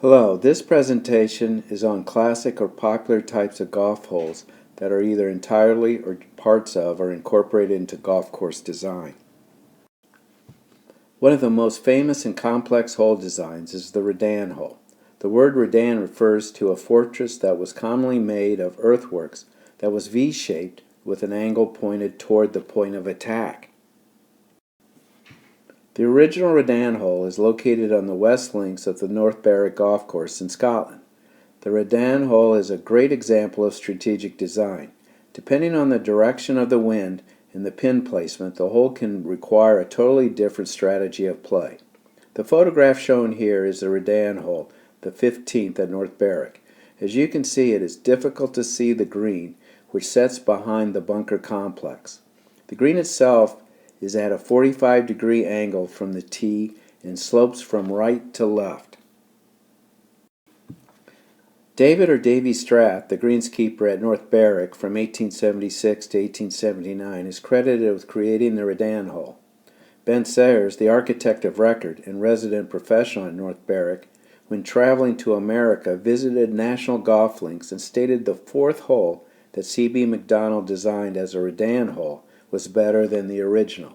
Hello, this presentation is on classic or popular types of golf holes that are either entirely or parts of are incorporated into golf course design. One of the most famous and complex hole designs is the Rattan Hole. The word Rattan refers to a fortress that was commonly made of earthworks that was V-shaped with an angle pointed toward the point of attack. The original Rattan Hole is located on the west links of the North Berwick Golf Course in Scotland. The Rattan Hole is a great example of strategic design. Depending on the direction of the wind and the pin placement, the hole can require a totally different strategy of play. The photograph shown here is the Rattan Hole, the 15th at North Berwick. As you can see, it is difficult to see the green, which sits behind the bunker complex. The green itself is at a 45-degree angle from the tee and slopes from right to left. David or Davy Strath, the greenskeeper at North Berwick from 1876 to 1879, is credited with creating the Rattan Hole. Ben Sayers, the architect of record and resident professional at North Berwick, when traveling to America, visited national golf links and stated the fourth hole that C.B. Macdonald designed as a Rattan Hole was better than the original.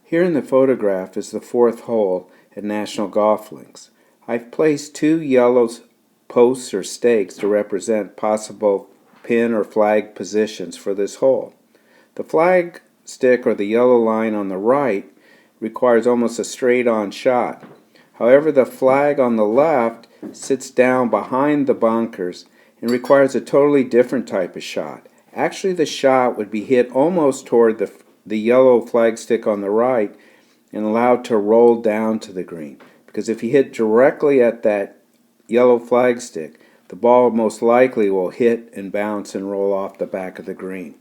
Here in the photograph is the fourth hole at national golf links. I've placed two yellow posts or stakes to represent possible pin or flag positions for this hole. The flag stick or the yellow line on the right requires almost a straight-on shot. However, the flag on the left sits down behind the bunkers and requires a totally different type of shot. Actually, the shot would be hit almost toward the yellow flag stick on the right and allowed to roll down to the green. Because if you hit directly at that yellow flag stick, the ball most likely will hit and bounce and roll off the back of the green.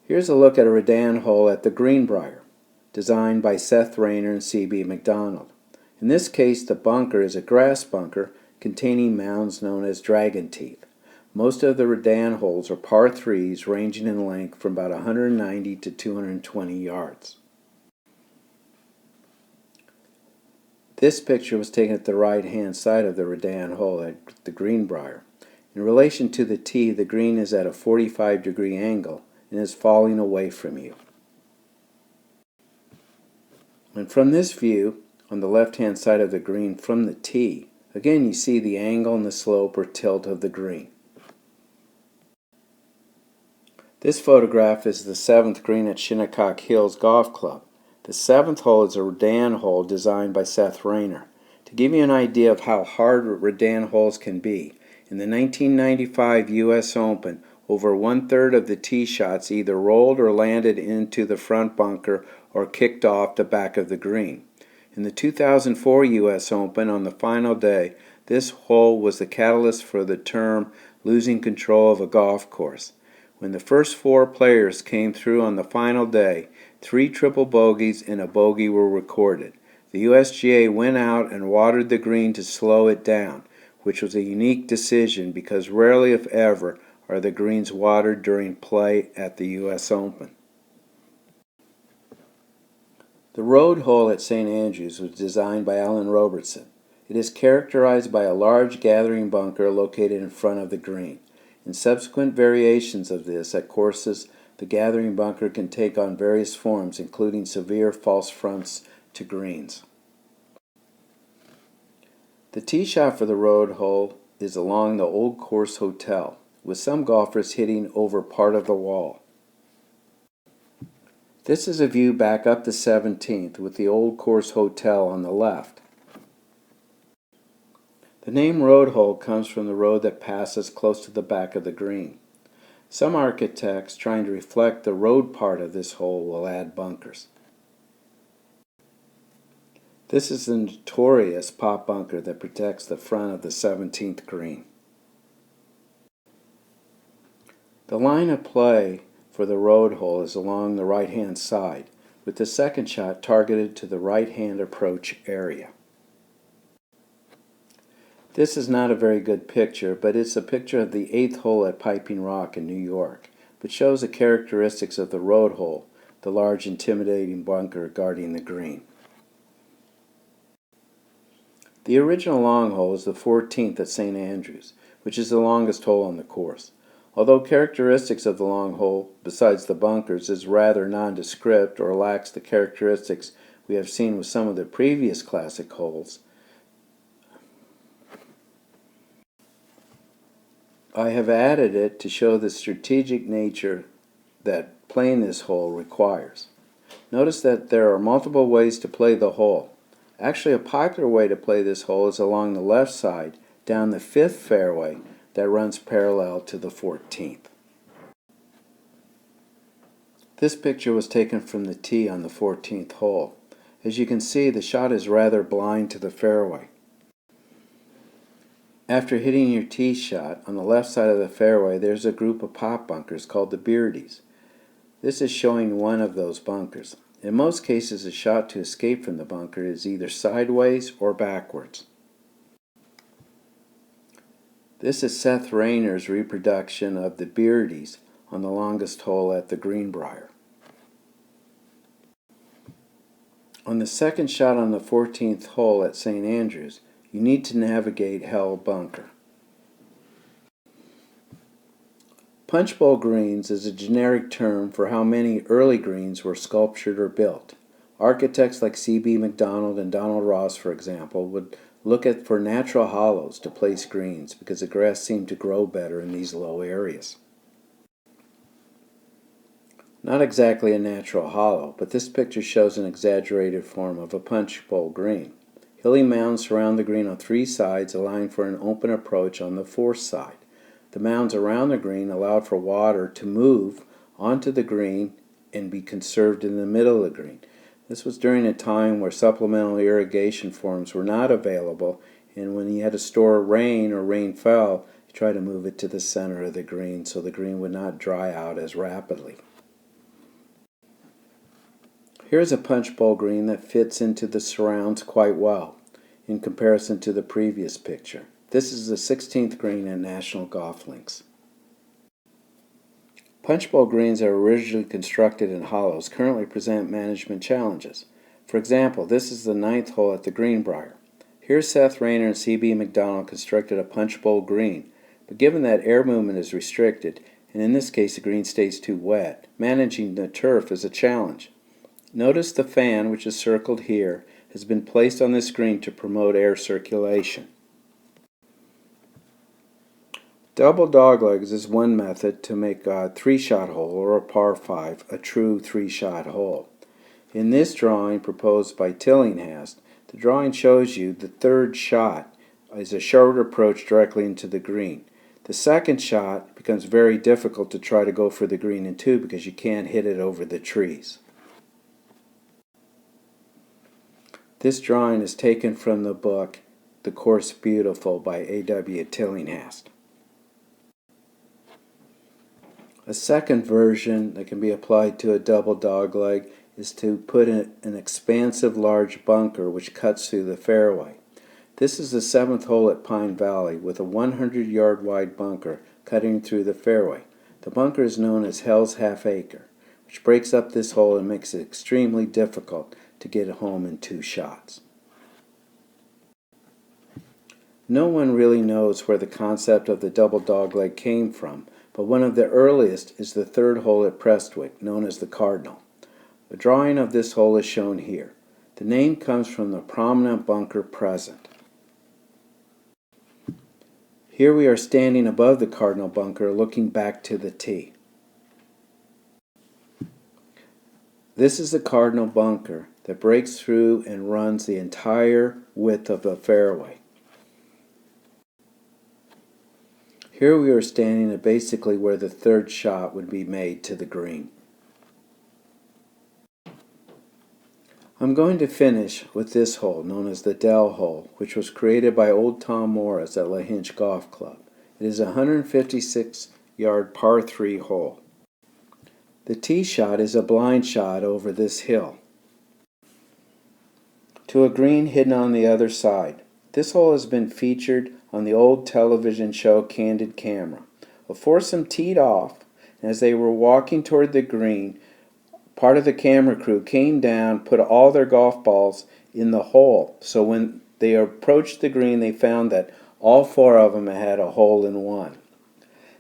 Here's a look at a Rattan Hole at the Greenbrier, designed by Seth Rayner and C.B. Macdonald. In this case, the bunker is a grass bunker containing mounds known as dragon teeth. Most of the Rattan holes are par 3s ranging in length from about 190 to 220 yards. This picture was taken at the right-hand side of the Rattan Hole at the Greenbrier. In relation to the tee, the green is at a 45-degree angle and is falling away from you. And from this view, on the left-hand side of the green from the tee, again you see the angle and the slope or tilt of the green. This photograph is the 7th green at Shinnecock Hills Golf Club. The 7th hole is a Rattan Hole designed by Seth Rayner. To give you an idea of how hard Rattan holes can be, in the 1995 U.S. Open, over 1/3 of the tee shots either rolled or landed into the front bunker or kicked off the back of the green. In the 2004 U.S. Open, on the final day, this hole was the catalyst for the term losing control of a golf course. When the first 4 players came through on the final day, 3 triple bogeys and a bogey were recorded. The USGA went out and watered the green to slow it down, which was a unique decision because rarely, if ever, are the greens watered during play at the U.S. Open. The road hole at St. Andrews was designed by Alan Robertson. It is characterized by a large gathering bunker located in front of the green. In subsequent variations of this at courses, the gathering bunker can take on various forms, including severe false fronts to greens. The tee shot for the road hole is along the Old Course Hotel, with some golfers hitting over part of the wall. This is a view back up the 17th with the Old Course Hotel on the left. The name road hole comes from the road that passes close to the back of the green. Some architects, trying to reflect the road part of this hole, will add bunkers. This is the notorious pop bunker that protects the front of the 17th green. The line of play for the road hole is along the right-hand side, with the second shot targeted to the right-hand approach area. This is not a very good picture, but it's a picture of the 8th hole at Piping Rock in New York, which shows the characteristics of the road hole, the large intimidating bunker guarding the green. The original long hole is the 14th at St. Andrews, which is the longest hole on the course. Although characteristics of the long hole, besides the bunkers, is rather nondescript or lacks the characteristics we have seen with some of the previous classic holes, I have added it to show the strategic nature that playing this hole requires. Notice that there are multiple ways to play the hole. Actually, a popular way to play this hole is along the left side, down the 5th fairway that runs parallel to the 14th. This picture was taken from the tee on the 14th hole. As you can see, the shot is rather blind to the fairway. After hitting your tee shot, on the left side of the fairway there's a group of pop bunkers called the Beardies. This is showing one of those bunkers. In most cases, a shot to escape from the bunker is either sideways or backwards. This is Seth Raynor's reproduction of the Beardies on the longest hole at the Greenbrier. On the second shot on the 14th hole at St. Andrews, you need to navigate Hell Bunker. Punch bowl greens is a generic term for how many early greens were sculptured or built. Architects like C.B. McDonald and Donald Ross, for example, would look for natural hollows to place greens because the grass seemed to grow better in these low areas. Not exactly a natural hollow, but this picture shows an exaggerated form of a punch bowl green. Hilly mounds surround the green on 3 sides, allowing for an open approach on the 4th side. The mounds around the green allowed for water to move onto the green and be conserved in the middle of the green. This was during a time where supplemental irrigation forms were not available, and when you had to store rain or rain fell, you tried to move it to the center of the green so the green would not dry out as rapidly. Here's a punch bowl green that fits into the surrounds quite well in comparison to the previous picture. This is the 16th green at National Golf Links. Punch bowl greens are originally constructed in hollows currently present management challenges. For example, this is the 9th hole at the Greenbrier. Here Seth Rayner and C.B. McDonald constructed a punch bowl green, but given that air movement is restricted, and in this case the green stays too wet, managing the turf is a challenge. Notice the fan, which is circled here, has been placed on this green to promote air circulation. Double doglegs is one method to make a 3-shot hole or a par 5 a true 3-shot hole. In this drawing proposed by Tillinghast, the drawing shows you the 3rd shot is a short approach directly into the green. The 2nd shot becomes very difficult to try to go for the green in 2 because you can't hit it over the trees. This drawing is taken from the book The Course Beautiful by A.W. Tillinghast. A second version that can be applied to a double dogleg is to put in an expansive large bunker which cuts through the fairway. This is the 7th hole at Pine Valley with a 100-yard wide bunker cutting through the fairway. The bunker is known as Hell's Half Acre, which breaks up this hole and makes it extremely difficult to get home in 2 shots. No one really knows where the concept of the double dogleg came from, but one of the earliest is the 3rd hole at Prestwick, known as the Cardinal. A drawing of this hole is shown here. The name comes from the prominent bunker present. Here we are standing above the Cardinal bunker looking back to the tee. This is the Cardinal bunker that breaks through and runs the entire width of the fairway. Here we are standing at basically where the 3rd shot would be made to the green. I'm going to finish with this hole known as the Dell hole, which was created by old Tom Morris at La Hinch Golf Club. It is a 156-yard par 3 hole. The tee shot is a blind shot over this hill to a green hidden on the other side. This hole has been featured on the old television show Candid Camera. A foursome teed off, and as they were walking toward the green, part of the camera crew came down, put all their golf balls in the hole, so when they approached the green, they found that all 4 of them had a hole in one.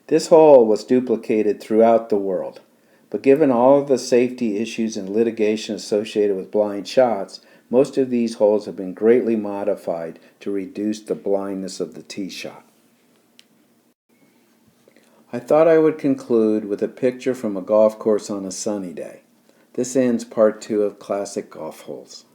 This hole was duplicated throughout the world, but given all of the safety issues and litigation associated with blind shots, most of these holes have been greatly modified to reduce the blindness of the tee shot. I thought I would conclude with a picture from a golf course on a sunny day. This ends part 2 of Classic Golf Holes.